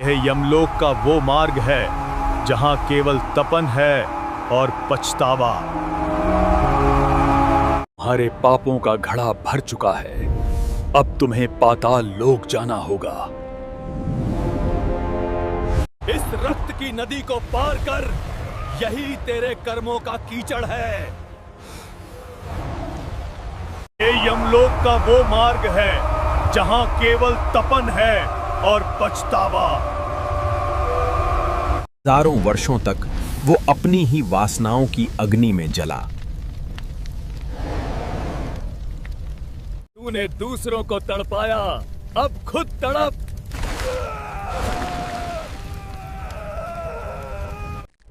यह यमलोक का वो मार्ग है जहां केवल तपन है और पछतावा। तुम्हारे पापों का घड़ा भर चुका है, अब तुम्हें पाताल लोक जाना होगा। इस रक्त की नदी को पार कर, यही तेरे कर्मों का कीचड़ है। ये यमलोक का वो मार्ग है जहां केवल तपन है और पछतावा। हजारों वर्षों तक वो अपनी ही वासनाओं की अग्नि में जला। तूने दूसरों को तड़पाया, अब खुद तड़प।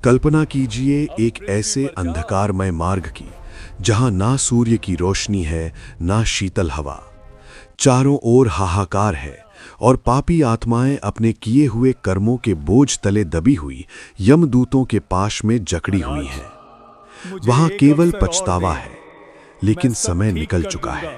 कल्पना कीजिए एक ऐसे अंधकारमय मार्ग की जहां ना सूर्य की रोशनी है, ना शीतल हवा। चारों ओर हाहाकार है और पापी आत्माएं अपने किए हुए कर्मों के बोझ तले दबी हुई यमदूतों के पाश में जकड़ी हुई हैं। वहां केवल पछतावा है, लेकिन समय निकल चुका है।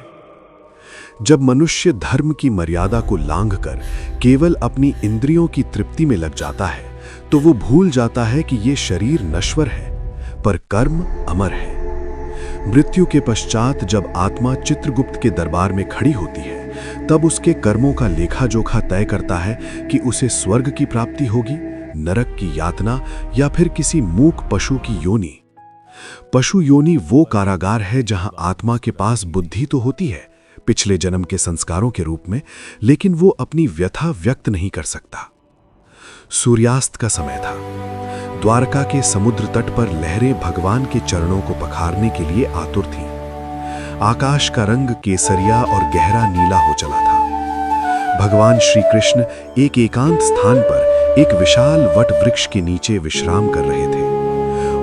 जब मनुष्य धर्म की मर्यादा को लांघकर केवल अपनी इंद्रियों की तृप्ति में लग जाता है, तो वो भूल जाता है कि ये शरीर नश्वर है, पर कर्म अमर है। मृत्यु के पश्चात जब आत्मा चित्रगुप्त के दरबार में खड़ी होती है, तब उसके कर्मों का लेखा जोखा तय करता है कि उसे स्वर्ग की प्राप्ति होगी, नरक की यातना, या फिर किसी मूक पशु की योनि। पशु योनि वो कारागार है जहां आत्मा के पास बुद्धि तो होती है, पिछले जन्म के संस्कारों के रूप में, लेकिन वो अपनी व्यथा व्यक्त नहीं कर सकता। सूर्यास्त का समय था। द्वारका के समुद्र तट पर लहरें भगवान के चरणों को पखारने के लिए आतुर थीं। आकाश का रंग केसरिया और गहरा नीला हो चला था। भगवान श्री कृष्ण एक एकांत स्थान पर एक विशाल वट वृक्ष के नीचे विश्राम कर रहे थे।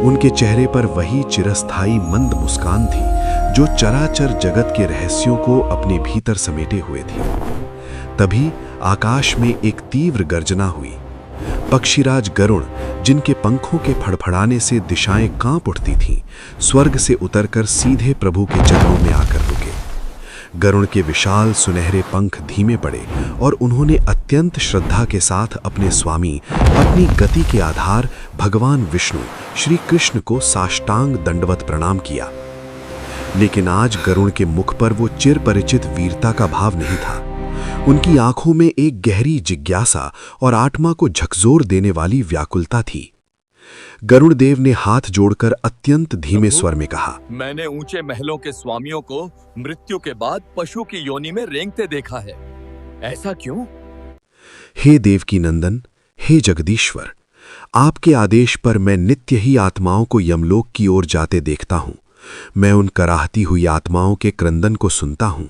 उनके चेहरे पर वही चिरस्थायी मंद मुस्कान थी जो चराचर जगत के रहस्यों को अपने भीतर समेटे हुए थी। तभी आकाश में एक तीव्र गर्जना हुई। पक्षीराज गरुण, जिनके पंखों के फड़फड़ाने से दिशाएं कांप उठती थीं, स्वर्ग से उतरकर सीधे प्रभु के चरणों में आकर रुके। गरुण के विशाल सुनहरे पंख धीमे पड़े और उन्होंने अत्यंत श्रद्धा के साथ अपने स्वामी, अपनी गति के आधार भगवान विष्णु श्री कृष्ण को साष्टांग दंडवत प्रणाम किया। लेकिन आज गरुण के मुख पर वो चिर परिचित वीरता का भाव नहीं था। उनकी आंखों में एक गहरी जिज्ञासा और आत्मा को झकझोर देने वाली व्याकुलता थी। गरुड़ देव ने हाथ जोड़कर अत्यंत धीमे स्वर में कहा, मैंने ऊंचे महलों के स्वामियों को मृत्यु के बाद पशु की योनि में रेंगते देखा है, ऐसा क्यों? हे देवकी नंदन, हे जगदीश्वर, आपके आदेश पर मैं नित्य ही आत्माओं को यमलोक की ओर जाते देखता हूं। मैं उन कराहती हुई आत्माओं के क्रंदन को सुनता हूं।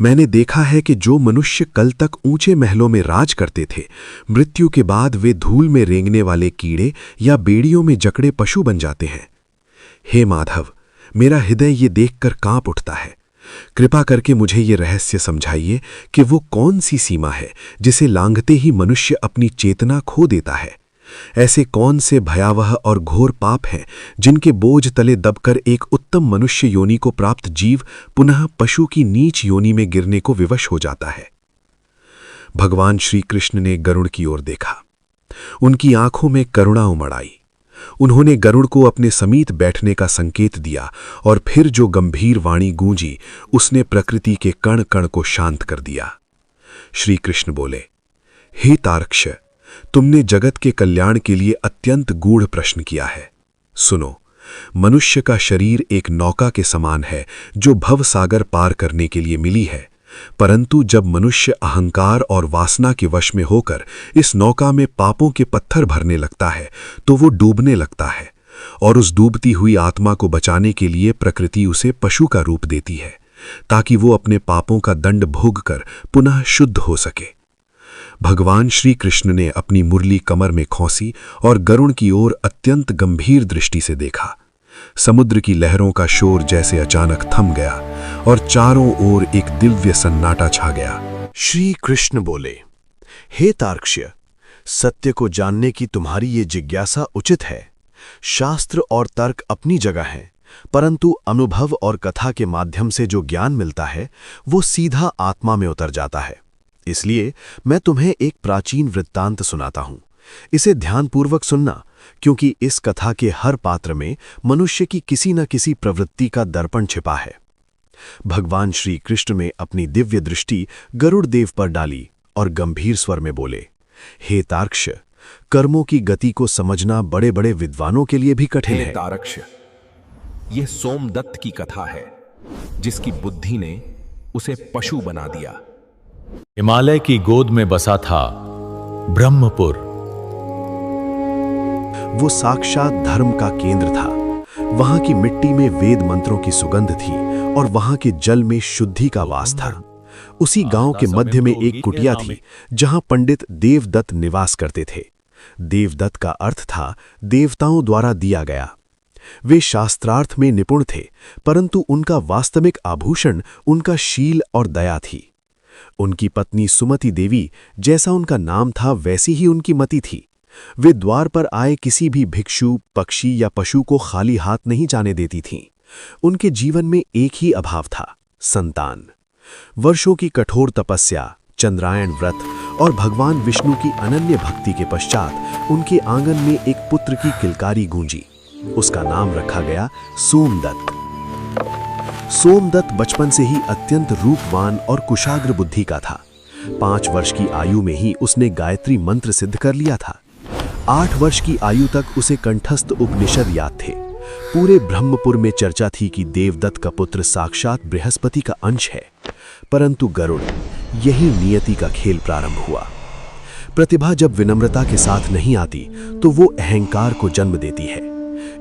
मैंने देखा है कि जो मनुष्य कल तक ऊंचे महलों में राज करते थे, मृत्यु के बाद वे धूल में रेंगने वाले कीड़े या बेड़ियों में जकड़े पशु बन जाते हैं। हे माधव, मेरा हृदय ये देखकर कांप उठता है। कृपा करके मुझे ये रहस्य समझाइए कि वो कौन सी सीमा है जिसे लांघते ही मनुष्य अपनी चेतना खो देता है। ऐसे कौन से भयावह और घोर पाप हैं जिनके बोझ तले दबकर एक उत्तम मनुष्य योनि को प्राप्त जीव पुनः पशु की नीच योनि में गिरने को विवश हो जाता है? भगवान श्री कृष्ण ने गरुड़ की ओर देखा। उनकी आंखों में करुणा उमड़ आई। उन्होंने गरुड़ को अपने समीप बैठने का संकेत दिया और फिर जो गंभीर वाणी गूंजी, उसने प्रकृति के कण कण को शांत कर दिया। श्री कृष्ण बोले, हे तार्क्ष, तुमने जगत के कल्याण के लिए अत्यंत गूढ़ प्रश्न किया है। सुनो, मनुष्य का शरीर एक नौका के समान है जो भव सागर पार करने के लिए मिली है, परंतु जब मनुष्य अहंकार और वासना के वश में होकर इस नौका में पापों के पत्थर भरने लगता है तो वो डूबने लगता है, और उस डूबती हुई आत्मा को बचाने के लिए प्रकृति उसे पशु का रूप देती है ताकि वो अपने पापों का दंड भोगकर पुनः शुद्ध हो सके। भगवान श्री कृष्ण ने अपनी मुरली कमर में खोसी और गरुड़ की ओर अत्यंत गंभीर दृष्टि से देखा। समुद्र की लहरों का शोर जैसे अचानक थम गया और चारों ओर एक दिव्य सन्नाटा छा गया। श्री कृष्ण बोले, हे तार्क्ष्य, सत्य को जानने की तुम्हारी ये जिज्ञासा उचित है। शास्त्र और तर्क अपनी जगह हैं, परंतु अनुभव और कथा के माध्यम से जो ज्ञान मिलता है वो सीधा आत्मा में उतर जाता है। इसलिए मैं तुम्हें एक प्राचीन वृत्तांत सुनाता हूं। इसे ध्यानपूर्वक सुनना, क्योंकि इस कथा के हर पात्र में मनुष्य की किसी न किसी प्रवृत्ति का दर्पण छिपा है। भगवान श्री कृष्ण ने अपनी दिव्य दृष्टि गरुड़ देव पर डाली और गंभीर स्वर में बोले, हे तार्क्ष, कर्मों की गति को समझना बड़े बड़े विद्वानों के लिए भी कठिन है। तारक्ष, यह सोमदत्त की कथा है, जिसकी बुद्धि ने उसे पशु बना दिया। हिमालय की गोद में बसा था ब्रह्मपुर। वो साक्षात धर्म का केंद्र था। वहां की मिट्टी में वेद मंत्रों की सुगंध थी और वहां के जल में शुद्धि का वास था। उसी गांव के मध्य में एक कुटिया थी जहां पंडित देवदत्त निवास करते थे। देवदत्त का अर्थ था देवताओं द्वारा दिया गया। वे शास्त्रार्थ में निपुण थे, परंतु उनका वास्तविक आभूषण उनका शील और दया थी। उनकी पत्नी सुमति देवी, जैसा उनका नाम था वैसी ही उनकी मति थी। वे द्वार पर आए किसी भी भिक्षु, पक्षी या पशु को खाली हाथ नहीं जाने देती थीं। उनके जीवन में एक ही अभाव था, संतान। वर्षों की कठोर तपस्या, चंद्रायण व्रत और भगवान विष्णु की अनन्य भक्ति के पश्चात उनके आंगन में एक पुत्र की किलकारी गूंजी। उसका नाम रखा गया सोमदत्त। सोमदत्त बचपन से ही अत्यंत रूपवान और कुशाग्र बुद्धि का था। 5 वर्ष की आयु में ही उसने गायत्री मंत्र सिद्ध कर लिया था। 8 वर्ष की आयु तक उसे कंठस्थ उपनिषद याद थे। पूरे ब्रह्मपुर में चर्चा थी कि देवदत्त का पुत्र साक्षात बृहस्पति का अंश है। परंतु गरुड़, यही नियति का खेल प्रारंभ हुआ। प्रतिभा जब विनम्रता के साथ नहीं आती तो वो अहंकार को जन्म देती है।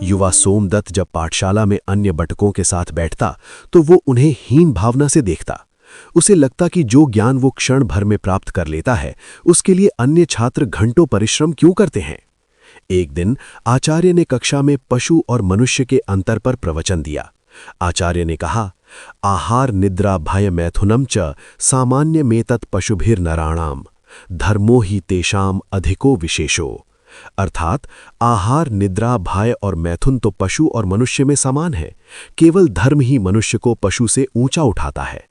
युवा सोमदत्त जब पाठशाला में अन्य बटकों के साथ बैठता तो वो उन्हें हीन भावना से देखता। उसे लगता कि जो ज्ञान वो क्षण भर में प्राप्त कर लेता है, उसके लिए अन्य छात्र घंटों परिश्रम क्यों करते हैं। एक दिन आचार्य ने कक्षा में पशु और मनुष्य के अंतर पर प्रवचन दिया। आचार्य ने कहा, आहार निद्रा भय मैथुनम च सामान्य मेतत् पशुभिर नराणाम धर्मो ही तेषाम अधिको विशेषो। अर्थात आहार, निद्रा, भय और मैथुन तो पशु और मनुष्य में समान है। केवल धर्म ही मनुष्य को पशु से ऊंचा उठाता है।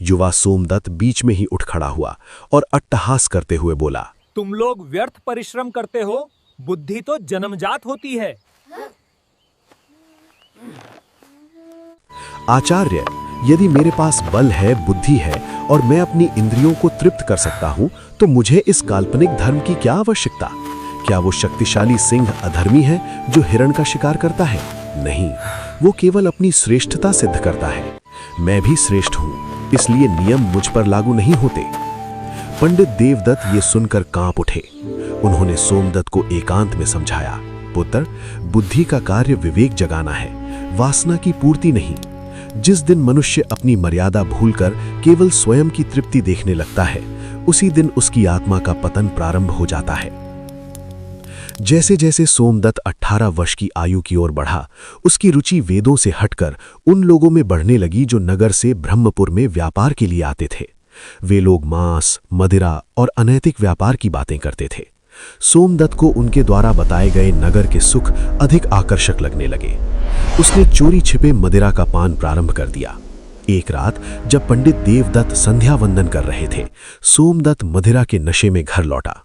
युवा सोमदत्त बीच में ही उठ खड़ा हुआ और अट्टहास करते हुए बोला, तुम लोग व्यर्थ परिश्रम करते हो, बुद्धि तो जन्मजात होती है। आचार्य, यदि मेरे पास बल है, बुद्धि है और मैं अपनी इंद्रियों को तृप्त कर सकता हूं, तो मुझे इस काल्पनिक धर्म की क्या आवश्यकता? क्या वो शक्तिशाली सिंह अधर्मी है जो हिरण का शिकार करता है? नहीं, वो केवल अपनी श्रेष्ठता सिद्ध करता है। मैं भी श्रेष्ठ हूं, इसलिए नियम मुझ पर लागू नहीं होते। पंडित देवदत्त ये सुनकर कांप उठे। उन्होंने सोमदत्त को एकांत में समझाया, पुत्र, बुद्धि का कार्य विवेक जगाना है, वासना की पूर्ति नहीं। जिस दिन मनुष्य अपनी मर्यादा भूलकर केवल स्वयं की तृप्ति देखने लगता है, उसी दिन उसकी आत्मा का पतन प्रारंभ हो जाता है। जैसे जैसे सोमदत्त 18 वर्ष की आयु की ओर बढ़ा, उसकी रुचि वेदों से हटकर उन लोगों में बढ़ने लगी जो नगर से ब्रह्मपुर में व्यापार के लिए आते थे। वे लोग मांस, मदिरा और अनैतिक व्यापार की बातें करते थे। सोमदत्त को उनके द्वारा बताए गए नगर के सुख अधिक आकर्षक लगने लगे। उसने चोरी छिपे मदिरा का पान प्रारंभ कर दिया। एक रात जब पंडित देवदत्त संध्या वंदन कर रहे थे, सोमदत्त मदिरा के नशे में घर लौटा।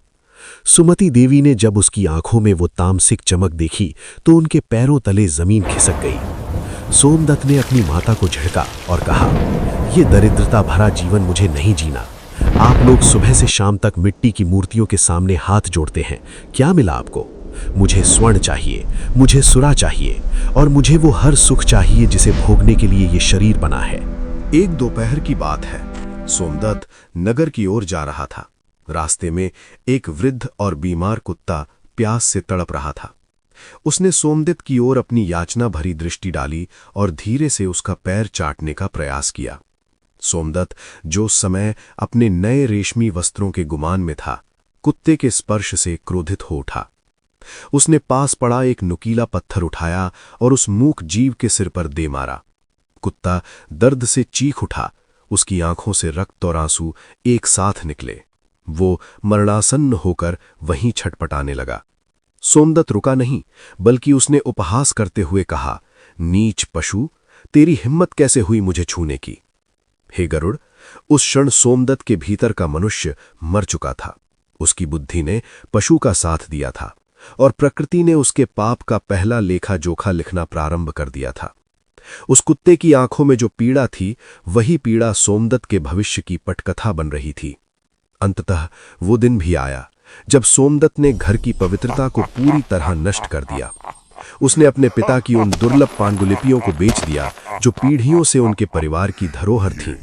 सुमति देवी ने जब उसकी आंखों में वो तामसिक चमक देखी तो उनके पैरों तले जमीन खिसक गई। सोमदत्त ने अपनी माता को झिड़का और कहा, ये दरिद्रता भरा जीवन मुझे नहीं जीना। आप लोग सुबह से शाम तक मिट्टी की मूर्तियों के सामने हाथ जोड़ते हैं, क्या मिला आपको? मुझे स्वर्ण चाहिए, मुझे सुरा चाहिए और मुझे वो हर सुख चाहिए जिसे भोगने के लिए ये शरीर बना है। एक दोपहर की बात है। सोमदत्त नगर की ओर जा रहा था। रास्ते में एक वृद्ध और बीमार कुत्ता प्यास से तड़प रहा था। उसने सोमदत्त की ओर अपनी याचना भरी दृष्टि डाली और धीरे से उसका पैर चाटने का प्रयास किया। सोमदत्त, जो उस समय अपने नए रेशमी वस्त्रों के गुमान में था, कुत्ते के स्पर्श से क्रोधित हो उठा। उसने पास पड़ा एक नुकीला पत्थर उठाया और उस मूक जीव के सिर पर दे मारा। कुत्ता दर्द से चीख उठा। उसकी आंखों से रक्त और आंसू एक साथ निकले। वो मरणासन्न होकर वहीं छटपटाने लगा। सोमदत्त रुका नहीं, बल्कि उसने उपहास करते हुए कहा, नीच पशु, तेरी हिम्मत कैसे हुई मुझे छूने की? हे गरुड़, उस क्षण सोमदत्त के भीतर का मनुष्य मर चुका था। उसकी बुद्धि ने पशु का साथ दिया था और प्रकृति ने उसके पाप का पहला लेखा जोखा लिखना प्रारंभ कर दिया था। उस कुत्ते की आंखों में जो पीड़ा थी, वही पीड़ा सोमदत्त के भविष्य की पटकथा बन रही थी। अंततः वो दिन भी आया जब सोमदत्त ने घर की पवित्रता को पूरी तरह नष्ट कर दिया। उसने अपने पिता की उन दुर्लभ पांडुलिपियों को बेच दिया जो पीढ़ियों से उनके परिवार की धरोहर थीं।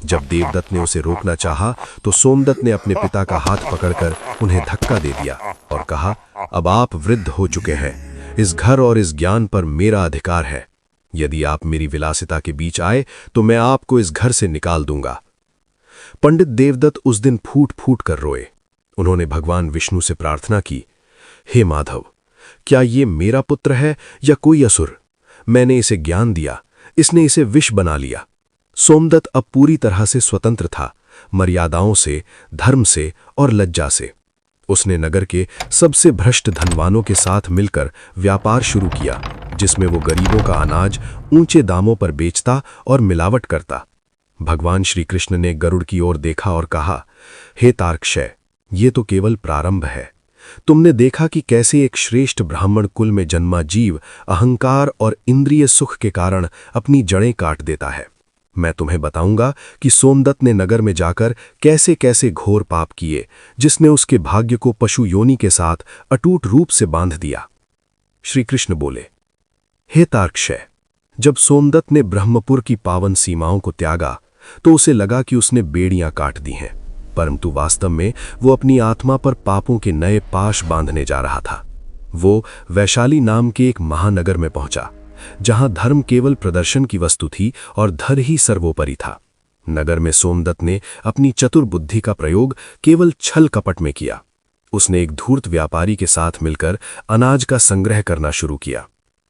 जब देवदत्त ने उसे रोकना चाहा तो सोमदत्त ने अपने पिता का हाथ पकड़कर उन्हें धक्का दे दिया और कहा, अब आप वृद्ध हो चुके हैं, इस घर और इस ज्ञान पर मेरा अधिकार है। यदि आप मेरी विलासिता के बीच आए तो मैं आपको इस घर से निकाल दूंगा। पंडित देवदत्त उस दिन फूट फूट कर रोए। उन्होंने भगवान विष्णु से प्रार्थना की, हे माधव, क्या ये मेरा पुत्र है या कोई असुर? मैंने इसे ज्ञान दिया, इसने इसे विष बना लिया। सोमदत्त अब पूरी तरह से स्वतंत्र था, मर्यादाओं से, धर्म से और लज्जा से। उसने नगर के सबसे भ्रष्ट धनवानों के साथ मिलकर व्यापार शुरू किया, जिसमें वो गरीबों का अनाज ऊंचे दामों पर बेचता और मिलावट करता। भगवान श्री कृष्ण ने गरुड़ की ओर देखा और कहा, हे तार्क्षय, ये तो केवल प्रारंभ है। तुमने देखा कि कैसे एक श्रेष्ठ ब्राह्मण कुल में जन्मा जीव अहंकार और इंद्रिय सुख के कारण अपनी जड़ें काट देता है। मैं तुम्हें बताऊंगा कि सोमदत्त ने नगर में जाकर कैसे कैसे घोर पाप किए, जिसने उसके भाग्य को पशु योनि के साथ अटूट रूप से बांध दिया। श्री कृष्ण बोले, हे तार्क्षय, जब सोमदत्त ने ब्रह्मपुर की पावन सीमाओं को त्यागा तो उसे लगा कि उसने बेड़ियां काट दी हैं, परंतु वास्तव में वो अपनी आत्मा पर पापों के नए पाश बांधने जा रहा था। वो वैशाली नाम के एक महानगर में पहुंचा, जहां धर्म केवल प्रदर्शन की वस्तु थी और धर्म ही सर्वोपरि था। नगर में सोमदत्त ने अपनी चतुर बुद्धि का प्रयोग केवल छल कपट में किया। उसने एक धूर्त व्यापारी के साथ मिलकर अनाज का संग्रह करना शुरू किया।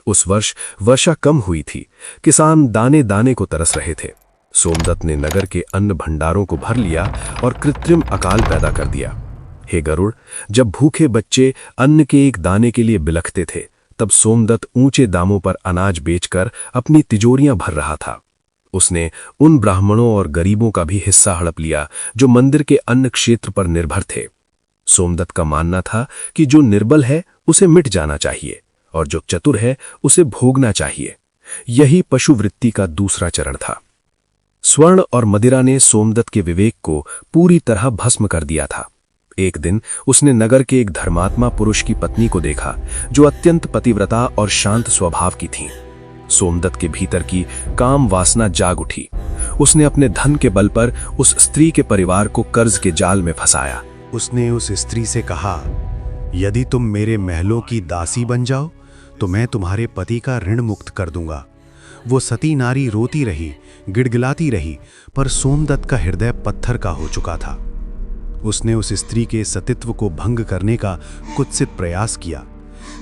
उस वर्ष वर्षा कम हुई थी, किसान दाने दाने को तरस रहे थे। सोमदत्त ने नगर के अन्न भंडारों को भर लिया और कृत्रिम अकाल पैदा कर दिया। हे गरुड़, जब भूखे बच्चे अन्न के एक दाने के लिए बिलखते थे, तब सोमदत्त ऊंचे दामों पर अनाज बेचकर अपनी तिजोरियां भर रहा था। उसने उन ब्राह्मणों और गरीबों का भी हिस्सा हड़प लिया जो मंदिर के अन्न क्षेत्र पर निर्भर थे। सोमदत्त का मानना था कि जो निर्बल है उसे मिट जाना चाहिए और जो चतुर है उसे भोगना चाहिए। यही पशुवृत्ति का दूसरा चरण था। स्वर्ण और मदिरा ने सोमदत्त के विवेक को पूरी तरह भस्म कर दिया था। एक दिन उसने नगर के एक धर्मात्मा पुरुष की पत्नी को देखा जो अत्यंत पतिव्रता और शांत स्वभाव की थी। सोमदत्त के भीतर की काम वासना जाग उठी। उसने अपने धन के बल पर उस स्त्री के परिवार को कर्ज के जाल में फंसाया। उसने उस स्त्री से कहा, यदि तुम मेरे महलों की दासी बन जाओ तो मैं तुम्हारे पति का ऋण मुक्त कर दूंगा। वो सती नारी रोती रही, गिड़गिड़ाती रही, पर सोमदत्त का हृदय पत्थर का हो चुका था। उसने उस स्त्री के सतीत्व को भंग करने का कुत्सित प्रयास किया।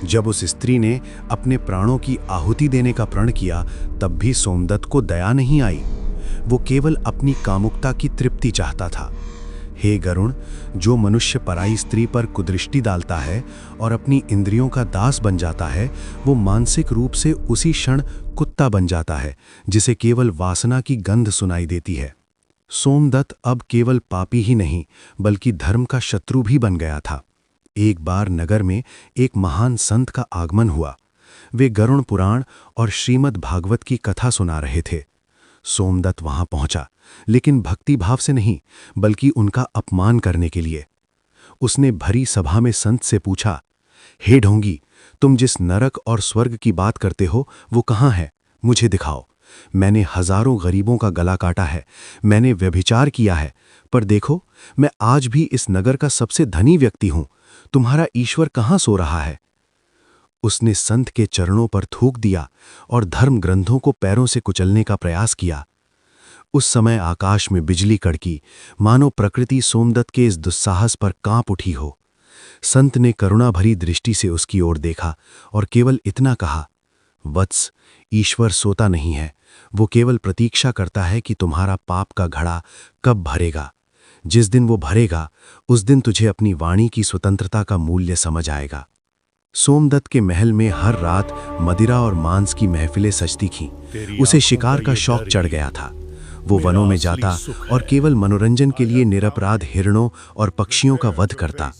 जब उस स्त्री ने अपने प्राणों की आहुति देने का प्रण किया, तब भी सोमदत्त को दया नहीं आई। वो केवल अपनी कामुकता की तृप्ति चाहता था। हे गरुण, जो मनुष्य पराई स्त्री पर कुदृष्टि डालता है और अपनी इंद्रियों का दास बन जाता है, वो मानसिक रूप से उसी क्षण कुत्ता बन जाता है जिसे केवल वासना की गंध सुनाई देती है। सोमदत्त अब केवल पापी ही नहीं बल्कि धर्म का शत्रु भी बन गया था। एक बार नगर में एक महान संत का आगमन हुआ। वे गरुण पुराण और श्रीमद् भागवत की कथा सुना रहे थे। सोमदत्त वहां पहुंचा, लेकिन भक्ति भाव से नहीं बल्कि उनका अपमान करने के लिए। उसने भरी सभा में संत से पूछा, हे ढोंगी, तुम जिस नरक और स्वर्ग की बात करते हो वो कहाँ है? मुझे दिखाओ। मैंने हजारों गरीबों का गला काटा है, मैंने व्यभिचार किया है, पर देखो मैं आज भी इस नगर का सबसे धनी व्यक्ति हूं। तुम्हारा ईश्वर कहाँ सो रहा है? उसने संत के चरणों पर थूक दिया और धर्म ग्रंथों को पैरों से कुचलने का प्रयास किया। उस समय आकाश में बिजली कड़की, मानो प्रकृति सोमदत्त के इस दुस्साहस पर कांप उठी हो। संत ने करुणा भरी दृष्टि से उसकी ओर देखा और केवल इतना कहा, वत्स, ईश्वर सोता नहीं है, वो केवल प्रतीक्षा करता है कि तुम्हारा पाप का घड़ा कब भरेगा। जिस दिन वो भरेगा उस दिन तुझे अपनी वाणी की स्वतंत्रता का मूल्य समझ आएगा। सोमदत्त के महल में हर रात मदिरा और मांस की महफिलें सजती थीं। उसे शिकार का शौक चढ़ गया था। वो वनों में जाता और केवल मनोरंजन के लिए निरपराध हिरणों और पक्षियों का वध करता।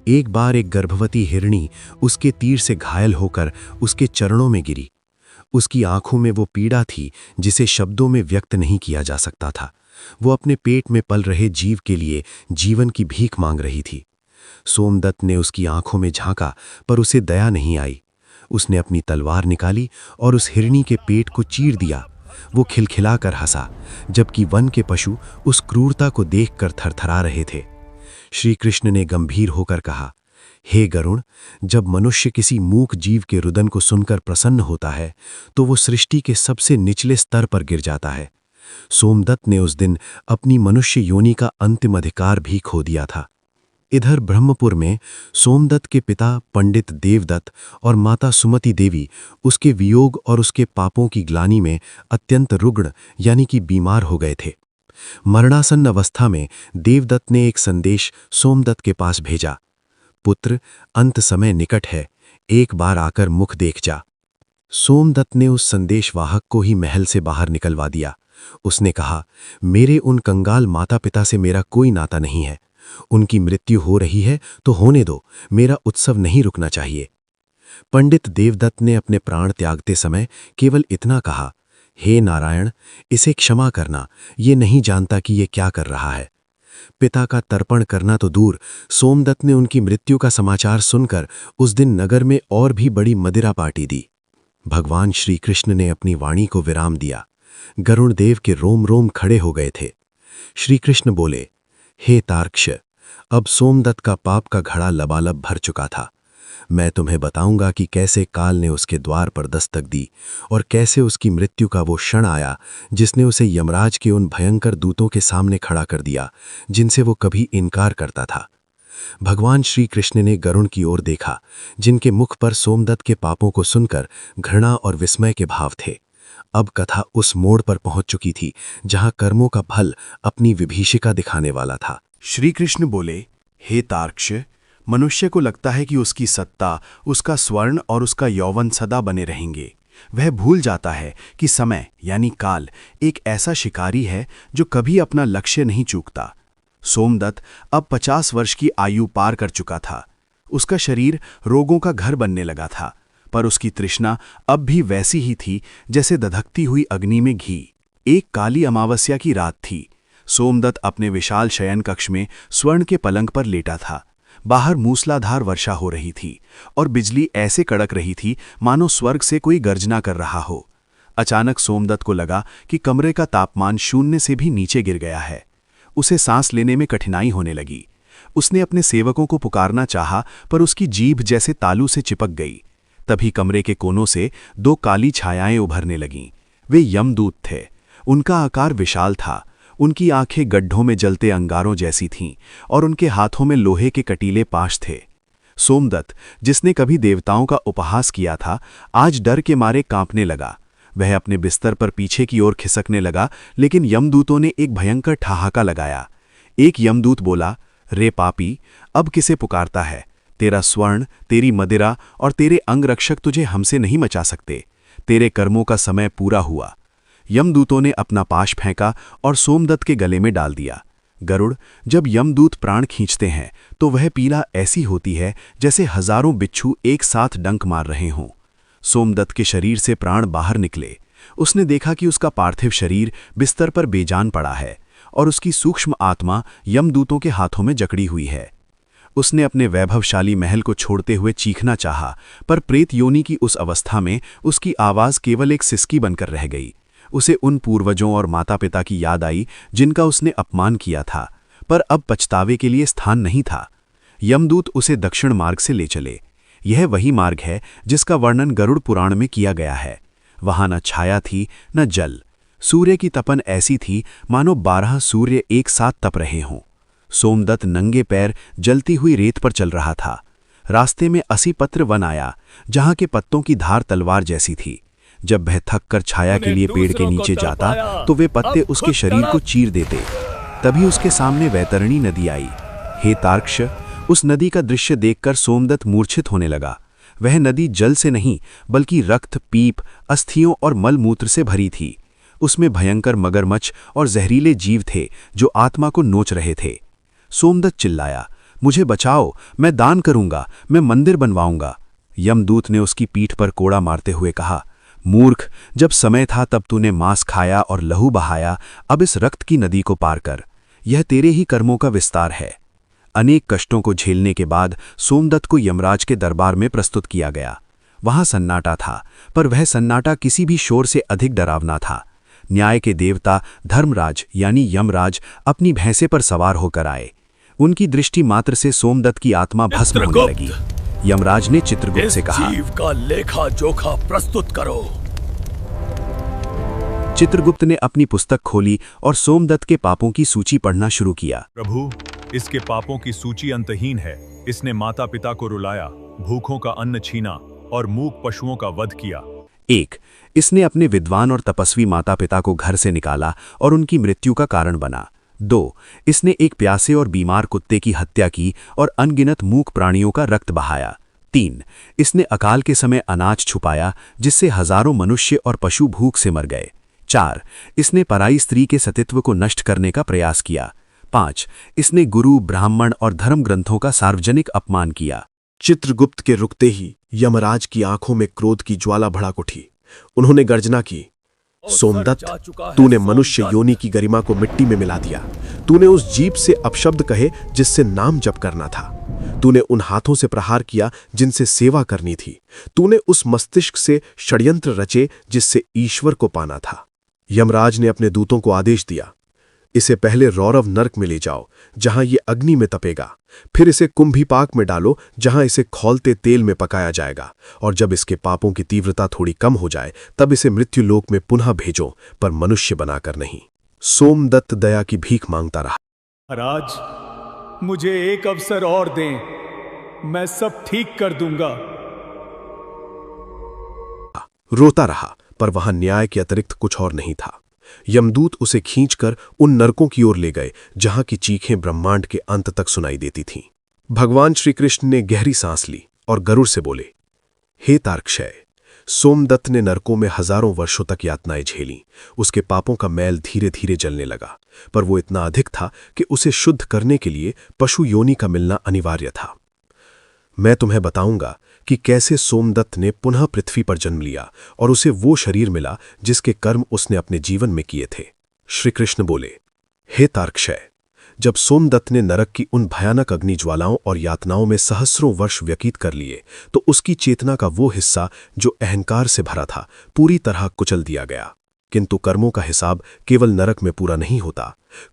एक बार एक गर्भवती हिरणी उसके तीर से घायल होकर उसके चरणों में गिरी। उसकी आंखों में वो पीड़ा थी जिसे शब्दों में व्यक्त नहीं किया जा सकता था। वो अपने पेट में पल रहे जीव के लिए जीवन की भीख मांग रही थी। सोमदत्त ने उसकी आंखों में झांका, पर उसे दया नहीं आई। उसने अपनी तलवार निकाली और उस हिरणी के पेट को चीर दिया। वो खिलखिलाकर हंसा, जबकि वन के पशु उस क्रूरता को देखकर थरथरा रहे थे। श्री कृष्ण ने गंभीर होकर कहा, हे गरुण, जब मनुष्य किसी मूक जीव के रुदन को सुनकर प्रसन्न होता है तो वो सृष्टि के सबसे निचले स्तर पर गिर जाता है। सोमदत्त ने उस दिन अपनी मनुष्य योनि का अंतिम अधिकार भी खो दिया था। इधर ब्रह्मपुर में सोमदत्त के पिता पंडित देवदत्त और माता सुमति देवी उसके वियोग और उसके पापों की ग्लानि में अत्यंत रुग्ण यानी कि बीमार हो गए थे। मरणासन्न अवस्था में देवदत्त ने एक संदेश सोमदत्त के पास भेजा, पुत्र, अंत समय निकट है, एक बार आकर मुख देख जा। सोमदत्त ने उस संदेशवाहक को ही महल से बाहर निकलवा दिया। उसने कहा, मेरे उन कंगाल माता पिता से मेरा कोई नाता नहीं है। उनकी मृत्यु हो रही है तो होने दो, मेरा उत्सव नहीं रुकना चाहिए। पंडित देवदत्त ने अपने प्राण त्यागते समय केवल इतना कहा, हे नारायण, इसे क्षमा करना, ये नहीं जानता कि ये क्या कर रहा है। पिता का तर्पण करना तो दूर, सोमदत्त ने उनकी मृत्यु का समाचार सुनकर उस दिन नगर में और भी बड़ी मदिरा पार्टी दी। भगवान श्री कृष्ण ने अपनी वाणी को विराम दिया। गरुण देव के रोम रोम खड़े हो गए थे। श्री कृष्ण बोले, हे तार्क्ष, अब सोमदत्त का पाप का घड़ा लबालब भर चुका था। मैं तुम्हें बताऊंगा कि कैसे काल ने उसके द्वार पर दस्तक दी और कैसे उसकी मृत्यु का वो क्षण आया जिसने उसे यमराज के उन भयंकर दूतों के सामने खड़ा कर दिया जिनसे वो कभी इनकार करता था। भगवान श्री कृष्ण ने गरुण की ओर देखा, जिनके मुख पर सोमदत्त के पापों को सुनकर घृणा और विस्मय के भाव थे। अब कथा उस मोड़ पर पहुंच चुकी थी जहां कर्मों का फल अपनी विभीषिका दिखाने वाला था। श्री कृष्ण बोले, हे तार्क्ष, मनुष्य को लगता है कि उसकी सत्ता, उसका स्वर्ण और उसका यौवन सदा बने रहेंगे। वह भूल जाता है कि समय यानी काल एक ऐसा शिकारी है जो कभी अपना लक्ष्य नहीं चूकता। सोमदत्त अब 50 वर्ष की आयु पार कर चुका था। उसका शरीर रोगों का घर बनने लगा था, पर उसकी तृष्णा अब भी वैसी ही थी जैसे दधकती हुई अग्नि में घी। एक काली अमावस्या की रात थी। सोमदत्त अपने विशाल शयन कक्ष में स्वर्ण के पलंग पर लेटा था। बाहर मूसलाधार वर्षा हो रही थी और बिजली ऐसे कड़क रही थी मानो स्वर्ग से कोई गर्जना कर रहा हो। अचानक सोमदत्त को लगा कि कमरे का तापमान शून्य से भी नीचे गिर गया है। उसे सांस लेने में कठिनाई होने लगी। उसने अपने सेवकों को पुकारना चाहा, पर उसकी जीभ जैसे तालू से चिपक गई। तभी कमरे के कोनों से 2 काली छायाएं उभरने लगीं। वे यमदूत थे। उनका आकार विशाल था। उनकी आंखें गड्ढों में जलते अंगारों जैसी थीं और उनके हाथों में लोहे के कटीले पाश थे। सोमदत्त, जिसने कभी देवताओं का उपहास किया था, आज डर के मारे कांपने लगा। वह अपने बिस्तर पर पीछे की ओर खिसकने लगा, लेकिन यमदूतों ने एक भयंकर ठहाका लगाया। एक यमदूत बोला, रे पापी, अब किसे पुकारता है? तेरा स्वर्ण, तेरी मदिरा और तेरे अंगरक्षक तुझे हमसे नहीं मचा सकते। तेरे कर्मों का समय पूरा हुआ। यमदूतों ने अपना पाश फेंका और सोमदत्त के गले में डाल दिया। गरुड़, जब यमदूत प्राण खींचते हैं तो वह पीड़ा ऐसी होती है जैसे हजारों बिच्छू एक साथ डंक मार रहे हों। सोमदत्त के शरीर से प्राण बाहर निकले। उसने देखा कि उसका पार्थिव शरीर बिस्तर पर बेजान पड़ा है और उसकी सूक्ष्म आत्मा यमदूतों के हाथों में जकड़ी हुई है। उसने अपने वैभवशाली महल को छोड़ते हुए चीखना चाहा, पर प्रेत योनि की उस अवस्था में उसकी आवाज केवल एक सिसकी बनकर रह गई। उसे उन पूर्वजों और माता पिता की याद आई जिनका उसने अपमान किया था, पर अब पछतावे के लिए स्थान नहीं था। यमदूत उसे दक्षिण मार्ग से ले चले। यह वही मार्ग है जिसका वर्णन गरुड़ पुराण में किया गया है। वहां न छाया थी न जल। सूर्य की तपन ऐसी थी मानो 12 सूर्य एक साथ तप रहे हों। सोमदत्त नंगे पैर जलती हुई रेत पर चल रहा था। रास्ते में 80 पत्र वन आया, जहां के पत्तों की धार तलवार जैसी थी। जब वह थक कर छाया के लिए पेड़ के नीचे जाता तो वे पत्ते उसके शरीर को चीर देते। तभी उसके सामने वैतरणी नदी आई। हे तार्क्ष, उस नदी का दृश्य देखकर सोमदत्त मूर्छित होने लगा। वह नदी जल से नहीं बल्कि रक्त, पीप, अस्थियों और मलमूत्र से भरी थी। उसमें भयंकर मगरमच्छ और जहरीले जीव थे जो आत्मा को नोच रहे थे। सोमदत्त चिल्लाया, मुझे बचाओ, मैं दान करूंगा, मैं मंदिर बनवाऊंगा। यमदूत ने उसकी पीठ पर कोड़ा मारते हुए कहा, मूर्ख, जब समय था तब तूने मांस खाया और लहू बहाया, अब इस रक्त की नदी को पार कर। यह तेरे ही कर्मों का विस्तार है। अनेक कष्टों को झेलने के बाद सोमदत्त को यमराज के दरबार में प्रस्तुत किया गया। वहां सन्नाटा था, पर वह सन्नाटा किसी भी शोर से अधिक डरावना था। न्याय के देवता धर्मराज यानी यमराज अपनी भैंसे पर सवार होकर आए। उनकी दृष्टि मात्र से सोमदत्त की आत्मा भस्म होने लगी। यमराज ने चित्रगुप्त से कहा, जीव का लेखा जोखा प्रस्तुत करो। चित्रगुप्त ने अपनी पुस्तक खोली और सोमदत्त के पापों की सूची पढ़ना शुरू किया। प्रभु, इसके पापों की सूची अंतहीन है। इसने माता पिता को रुलाया, भूखों का अन्न छीना और मूक पशुओं का वध किया। 1. इसने अपने विद्वान और तपस्वी माता पिता को घर से निकाला और उनकी मृत्यु का कारण बना। 2. इसने एक प्यासे और बीमार कुत्ते की हत्या की और अनगिनत मूक प्राणियों का रक्त बहाया। 3. इसने अकाल के समय अनाज छुपाया जिससे हजारों मनुष्य और पशु भूख से मर गए। 4. इसने पराई स्त्री के सतीत्व को नष्ट करने का प्रयास किया। 5. इसने गुरु, ब्राह्मण और धर्म ग्रंथों का सार्वजनिक अपमान किया। चित्रगुप्त के रुकते ही यमराज की आंखों में क्रोध की ज्वाला भड़क उठी। उन्होंने गर्जना की, सोमदत्त, तूने मनुष्य योनि की गरिमा को मिट्टी में मिला दिया। तूने उस जीभ से अपशब्द कहे जिससे नाम जप करना था। तूने उन हाथों से प्रहार किया जिनसे सेवा करनी थी। तूने उस मस्तिष्क से षड्यंत्र रचे जिससे ईश्वर को पाना था। यमराज ने अपने दूतों को आदेश दिया, इसे पहले रौरव नरक में ले जाओ जहां ये अग्नि में तपेगा, फिर इसे कुंभीपाक में डालो जहां इसे खौलते तेल में पकाया जाएगा, और जब इसके पापों की तीव्रता थोड़ी कम हो जाए तब इसे मृत्युलोक में पुनः भेजो, पर मनुष्य बनाकर नहीं। सोमदत्त दया की भीख मांगता रहा। महाराज, मुझे एक अवसर और दें, मैं सब ठीक कर दूंगा। रोता रहा, पर वहां न्याय के अतिरिक्त कुछ और नहीं था। यमदूत उसे खींचकर उन नरकों की ओर ले गए जहां की चीखें ब्रह्मांड के अंत तक सुनाई देती थीं। भगवान श्री कृष्ण ने गहरी सांस ली और गरुड़ से बोले, हे तार्क्षय, सोमदत्त ने नरकों में हजारों वर्षों तक यातनाएं झेलीं। उसके पापों का मैल धीरे धीरे जलने लगा, पर वो इतना अधिक था कि उसे शुद्ध करने के लिए पशु योनि का मिलना अनिवार्य था। मैं तुम्हें बताऊंगा कि कैसे सोमदत्त ने पुनः पृथ्वी पर जन्म लिया और उसे वो शरीर मिला जिसके कर्म उसने अपने जीवन में किए थे। श्री कृष्ण बोले, हे तार्क्षय, जब सोमदत्त ने नरक की उन भयानक अग्नि ज्वालाओं और यातनाओं में सहस्रों वर्ष व्यतीत कर लिए तो उसकी चेतना का वो हिस्सा जो अहंकार से भरा था पूरी तरह कुचल दिया गया। किंतु कर्मों का हिसाब केवल नरक में पूरा नहीं होता।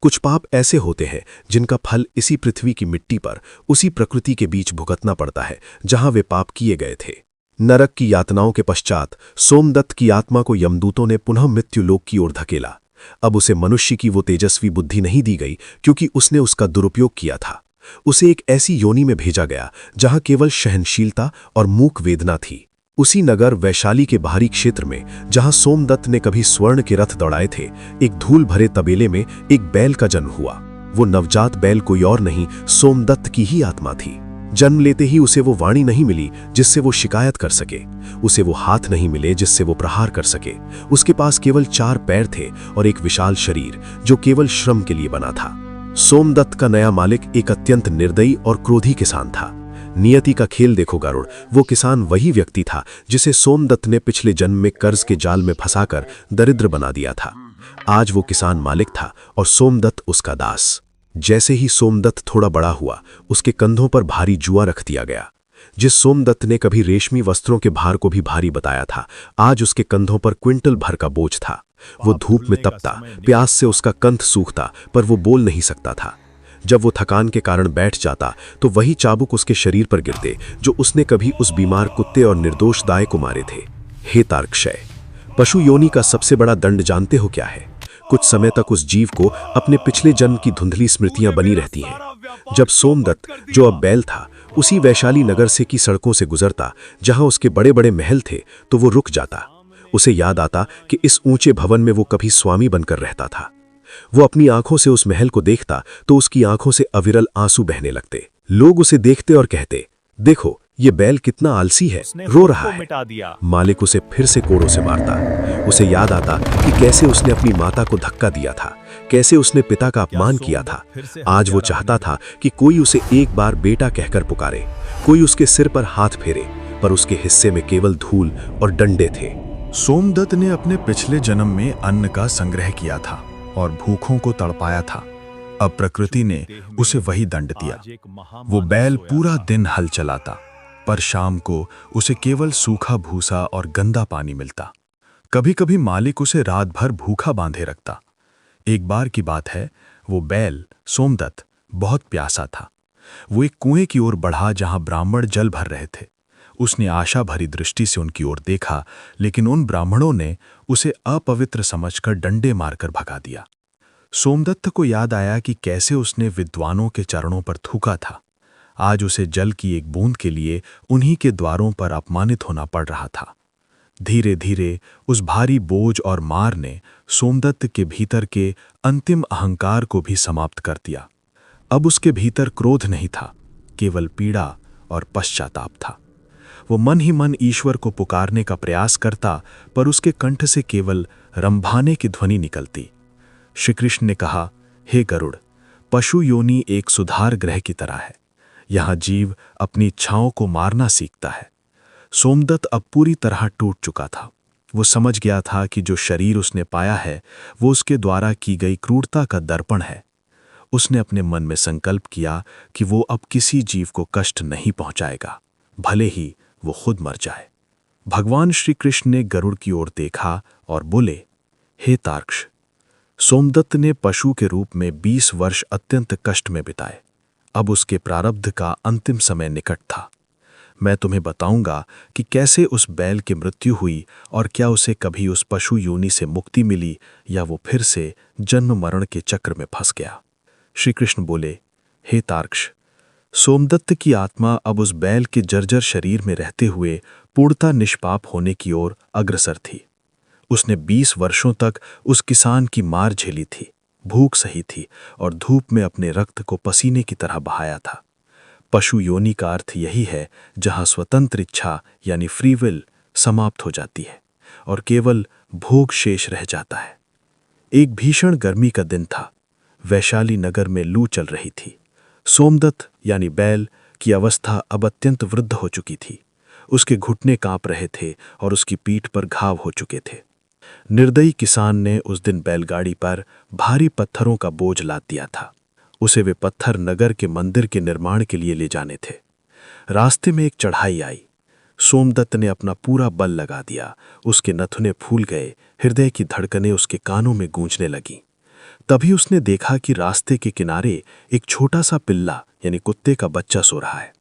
कुछ पाप ऐसे होते हैं जिनका फल इसी पृथ्वी की मिट्टी पर उसी प्रकृति के बीच भुगतना पड़ता है जहां वे पाप किए गए थे। नरक की यातनाओं के पश्चात सोमदत्त की आत्मा को यमदूतों ने पुनः मृत्युलोक की ओर धकेला। अब उसे मनुष्य की वो तेजस्वी बुद्धि नहीं दी गई क्योंकि उसने उसका दुरुपयोग किया था। उसे एक ऐसी योनि में भेजा गया जहां केवल सहनशीलता और मूक वेदना थी। उसी नगर वैशाली के बाहरी क्षेत्र में जहां सोमदत्त ने कभी स्वर्ण के रथ दौड़ाए थे, एक धूल भरे तबेले में एक बैल का जन्म हुआ। वो नवजात बैल कोई और नहीं, सोमदत्त की ही आत्मा थी। जन्म लेते ही उसे वो वाणी नहीं मिली जिससे वो शिकायत कर सके, उसे वो हाथ नहीं मिले जिससे वो प्रहार कर सके। उसके पास केवल 4 पैर थे और एक विशाल शरीर जो केवल श्रम के लिए बना था। सोमदत्त का नया मालिक एक अत्यंत निर्दयी और क्रोधी किसान था। नियति का खेल देखो गरुड़, वो किसान वही व्यक्ति था जिसे सोमदत्त ने पिछले जन्म में कर्ज के जाल में फंसाकर दरिद्र बना दिया था। आज वो किसान मालिक था और सोमदत्त उसका दास। जैसे ही सोमदत्त थोड़ा बड़ा हुआ, उसके कंधों पर भारी जुआ रख दिया गया। जिस सोमदत्त ने कभी रेशमी वस्त्रों के भार को भी भारी बताया था, आज उसके कंधों पर क्विंटल भर का बोझ था। वो धूप में तपता, प्यास से उसका कंठ सूखता, पर वो बोल नहीं सकता था। जब वो थकान के कारण बैठ जाता तो वही चाबुक उसके शरीर पर गिरते जो उसने कभी उस बीमार कुत्ते और निर्दोष दाय को मारे थे। हे तार्क्षय, पशु योनि का सबसे बड़ा दंड जानते हो क्या है? कुछ समय तक उस जीव को अपने पिछले जन्म की धुंधली स्मृतियां बनी रहती हैं। जब सोमदत्त, जो अब बैल था, उसी वैशाली नगर से की सड़कों से गुजरता जहां उसके बड़े बड़े महल थे, तो वो रुक जाता। उसे याद आता कि इस ऊंचे भवन में वो कभी स्वामी बनकर रहता था। वो अपनी आंखों से उस महल को देखता तो उसकी आंखों से अविरल आंसू बहने लगते। लोग उसे देखते और कहते, देखो, ये बैल कितना आलसी है, उसने रो खुद रहा को है। मिटा दिया। मालिक उसे फिर से कोड़ों से मारता। उसे याद आता कि कैसे उसने अपनी माता को धक्का दिया था, कैसे उसने पिता का अपमान किया था। आज वो चाहता था कि कोई उसे एक बार बेटा कहकर पुकारे, कोई उसके सिर पर हाथ फेरे, पर उसके हिस्से में केवल धूल और डंडे थे। सोमदत्त ने अपने पिछले जन्म में अन्न का संग्रह किया था और भूखों को तड़पाया था। अब प्रकृति ने उसे वही दंड दिया। वो बैल पूरा दिन हल चलाता, पर शाम को उसे केवल सूखा भूसा और गंदा पानी मिलता। कभी कभी मालिक उसे रात भर भूखा बांधे रखता। एक बार की बात है, वो बैल सोमदत्त बहुत प्यासा था। वो एक कुएं की ओर बढ़ा जहां ब्राह्मण जल भर रहे थे। उसने आशा भरी दृष्टि से उनकी ओर देखा, लेकिन उन ब्राह्मणों ने उसे अपवित्र समझकर डंडे मारकर भगा दिया। सोमदत्त को याद आया कि कैसे उसने विद्वानों के चरणों पर थूका था। आज उसे जल की एक बूंद के लिए उन्हीं के द्वारों पर अपमानित होना पड़ रहा था। धीरे धीरे उस भारी बोझ और मार ने सोमदत्त के भीतर के अंतिम अहंकार को भी समाप्त कर दिया। अब उसके भीतर क्रोध नहीं था, केवल पीड़ा और पश्चाताप था। वो मन ही मन ईश्वर को पुकारने का प्रयास करता, पर उसके कंठ से केवल रंभाने की ध्वनि निकलती। श्री कृष्ण ने कहा, हे गरुड़, पशु योनि एक सुधार गृह की तरह है। यहां जीव अपनी इच्छाओं को मारना सीखता है। सोमदत्त अब पूरी तरह टूट चुका था। वो समझ गया था कि जो शरीर उसने पाया है वो उसके द्वारा की गई क्रूरता का दर्पण है। उसने अपने मन में संकल्प किया कि वो अब किसी जीव को कष्ट नहीं पहुंचाएगा, भले ही वो खुद मर जाए। भगवान श्री कृष्ण ने गरुड़ की ओर देखा और बोले, हे तार्क्ष, सोमदत्त ने पशु के रूप में 20 वर्ष अत्यंत कष्ट में बिताए। अब उसके प्रारब्ध का अंतिम समय निकट था। मैं तुम्हें बताऊंगा कि कैसे उस बैल की मृत्यु हुई और क्या उसे कभी उस पशु योनि से मुक्ति मिली या वो फिर से जन्म मरण के चक्र में फंस गया। श्री कृष्ण बोले, हे तार्क्ष, सोमदत्त की आत्मा अब उस बैल के जर्जर शरीर में रहते हुए पूर्णतः निष्पाप होने की ओर अग्रसर थी। उसने 20 वर्षों तक उस किसान की मार झेली थी, भूख सही थी और धूप में अपने रक्त को पसीने की तरह बहाया था। पशु योनि का अर्थ यही है जहां स्वतंत्र इच्छा यानी फ्री विल समाप्त हो जाती है और केवल भोग शेष रह जाता है। एक भीषण गर्मी का दिन था। वैशाली नगर में लू चल रही थी। सोमदत्त यानी बैल की अवस्था अब अत्यंत वृद्ध हो चुकी थी। उसके घुटने कांप रहे थे और उसकी पीठ पर घाव हो चुके थे। निर्दयी किसान ने उस दिन बैलगाड़ी पर भारी पत्थरों का बोझ लाद दिया था। उसे वे पत्थर नगर के मंदिर के निर्माण के लिए ले जाने थे। रास्ते में एक चढ़ाई आई। सोमदत्त ने अपना पूरा बल लगा दिया। उसके नथुने फूल गए, हृदय की धड़कनें उसके कानों में गूंजने लगीं। तभी उसने देखा कि रास्ते के किनारे एक छोटा सा पिल्ला यानी कुत्ते का बच्चा सो रहा है।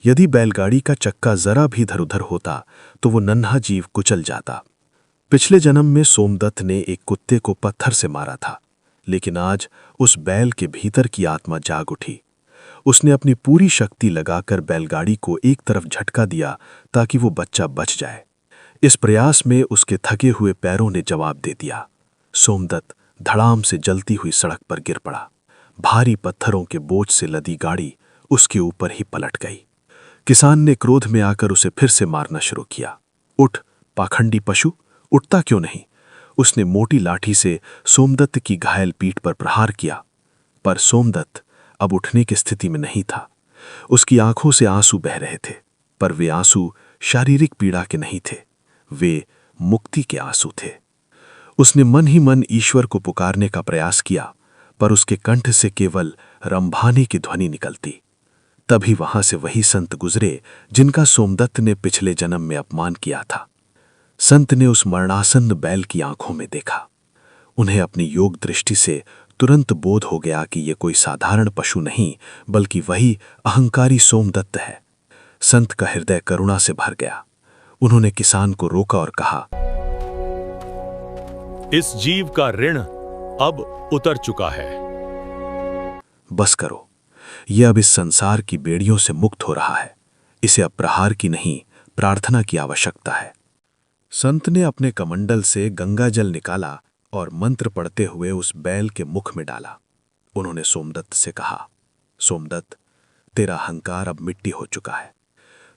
यदि बैलगाड़ी का चक्का जरा भी इधर उधर होता तो वो नन्हा जीव कुचल जाता। पिछले जन्म में सोमदत्त ने एक कुत्ते को पत्थर से मारा था, लेकिन आज उस बैल के भीतर की आत्मा जाग उठी। उसने अपनी पूरी शक्ति लगाकर बैलगाड़ी को एक तरफ झटका दिया ताकि वो बच्चा बच जाए। इस प्रयास में उसके थके हुए पैरों ने जवाब दे दिया। सोमदत्त धड़ाम से जलती हुई सड़क पर गिर पड़ा। भारी पत्थरों के बोझ से लदी गाड़ी उसके ऊपर ही पलट गई। किसान ने क्रोध में आकर उसे फिर से मारना शुरू किया। उठ पाखंडी पशु, उठता क्यों नहीं? उसने मोटी लाठी से सोमदत्त की घायल पीठ पर प्रहार किया, पर सोमदत्त अब उठने की स्थिति में नहीं था। उसकी आंखों से आंसू बह रहे थे, पर वे आंसू शारीरिक पीड़ा के नहीं थे, वे मुक्ति के आंसू थे। उसने मन ही मन ईश्वर को पुकारने का प्रयास किया, पर उसके कंठ से केवल रंभाने की ध्वनि निकलती। तभी वहां से वही संत गुजरे जिनका सोमदत्त ने पिछले जन्म में अपमान किया था। संत ने उस मरणासन्न बैल की आंखों में देखा। उन्हें अपनी योग दृष्टि से तुरंत बोध हो गया कि यह कोई साधारण पशु नहीं, बल्कि वही अहंकारी सोमदत्त है। संत का हृदय करुणा से भर गया। उन्होंने किसान को रोका और कहा, इस जीव का ऋण अब उतर चुका है। बस करो, यह अब इस संसार की बेड़ियों से मुक्त हो रहा है। इसे अब प्रहार की नहीं, प्रार्थना की आवश्यकता है। संत ने अपने कमंडल से गंगा जल निकाला और मंत्र पढ़ते हुए उस बैल के मुख में डाला। उन्होंने सोमदत्त से कहा, सोमदत्त, तेरा अहंकार अब मिट्टी हो चुका है।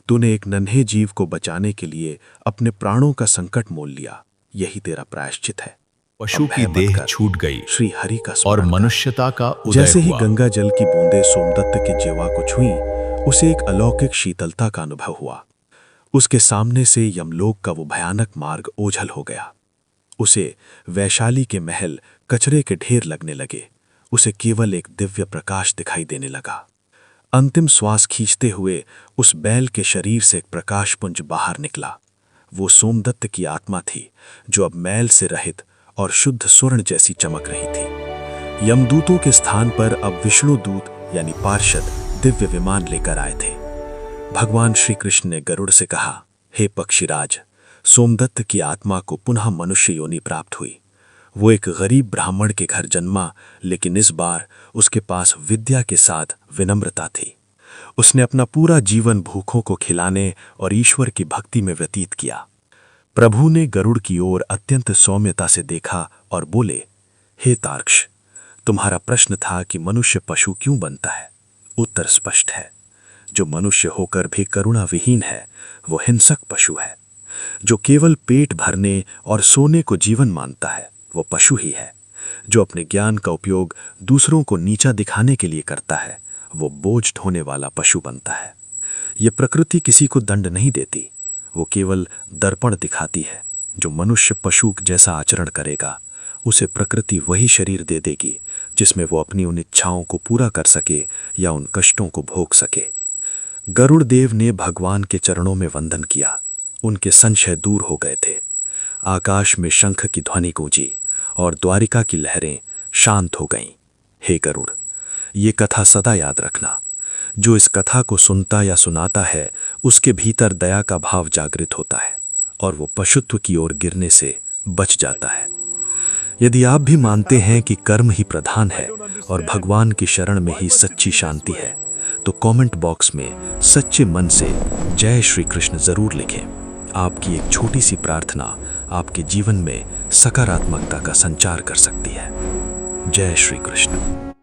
तूने एक नन्हे जीव को बचाने के लिए अपने प्राणों का संकट मोल लिया, यही तेरा प्रायश्चित है। पशु अब की भय मत देह कर। छूट गई श्री हरि का और स्मरण कर। मनुष्यता का उदय जैसे ही हुआ। गंगा जल की बूंदें सोमदत्त की जीवा को छुई, उसे एक अलौकिक शीतलता का अनुभव हुआ। उसके सामने से यमलोक का वो भयानक मार्ग ओझल हो गया। उसे वैशाली के महल कचरे के ढेर लगने लगे। उसे केवल एक दिव्य प्रकाश दिखाई देने लगा। अंतिम श्वास खींचते हुए उस बैल के शरीर से एक प्रकाशपुंज बाहर निकला। वो सोमदत्त की आत्मा थी, जो अब मैल से रहित और शुद्ध स्वर्ण जैसी चमक रही थी। यमदूतों के स्थान पर अब विष्णु दूत यानी पार्षद दिव्य विमान लेकर आए थे। भगवान श्री कृष्ण ने गरुड़ से कहा, हे पक्षीराज, सोमदत्त की आत्मा को पुनः मनुष्य योनि प्राप्त हुई। वो एक गरीब ब्राह्मण के घर जन्मा, लेकिन इस बार उसके पास विद्या के साथ विनम्रता थी। उसने अपना पूरा जीवन भूखों को खिलाने और ईश्वर की भक्ति में व्यतीत किया। प्रभु ने गरुड़ की ओर अत्यंत सौम्यता से देखा और बोले, हे तार्क्ष, तुम्हारा प्रश्न था कि मनुष्य पशु क्यों बनता है। उत्तर स्पष्ट है। जो मनुष्य होकर भी करुणा विहीन है, वो हिंसक पशु है। जो केवल पेट भरने और सोने को जीवन मानता है, वो पशु ही है। जो अपने ज्ञान का उपयोग दूसरों को नीचा दिखाने के लिए करता है, वो बोझ ढोने वाला पशु बनता है। ये प्रकृति किसी को दंड नहीं देती, वो केवल दर्पण दिखाती है। जो मनुष्य पशु जैसा आचरण करेगा, उसे प्रकृति वही शरीर दे देगी जिसमें वो अपनी उन इच्छाओं को पूरा कर सके या उन कष्टों को भोग सके। गरुड़ देव ने भगवान के चरणों में वंदन किया। उनके संशय दूर हो गए थे। आकाश में शंख की ध्वनि गूंजी और द्वारिका की लहरें शांत हो गईं। हे गरुड़, ये कथा सदा याद रखना। जो इस कथा को सुनता या सुनाता है, उसके भीतर दया का भाव जागृत होता है और वो पशुत्व की ओर गिरने से बच जाता है। यदि आप भी मानते हैं कि कर्म ही प्रधान है और भगवान की शरण में ही सच्ची शांति है, तो कमेंट बॉक्स में सच्चे मन से जय श्री कृष्ण जरूर लिखें। आपकी एक छोटी सी प्रार्थना आपके जीवन में सकारात्मकता का संचार कर सकती है। जय श्री कृष्ण।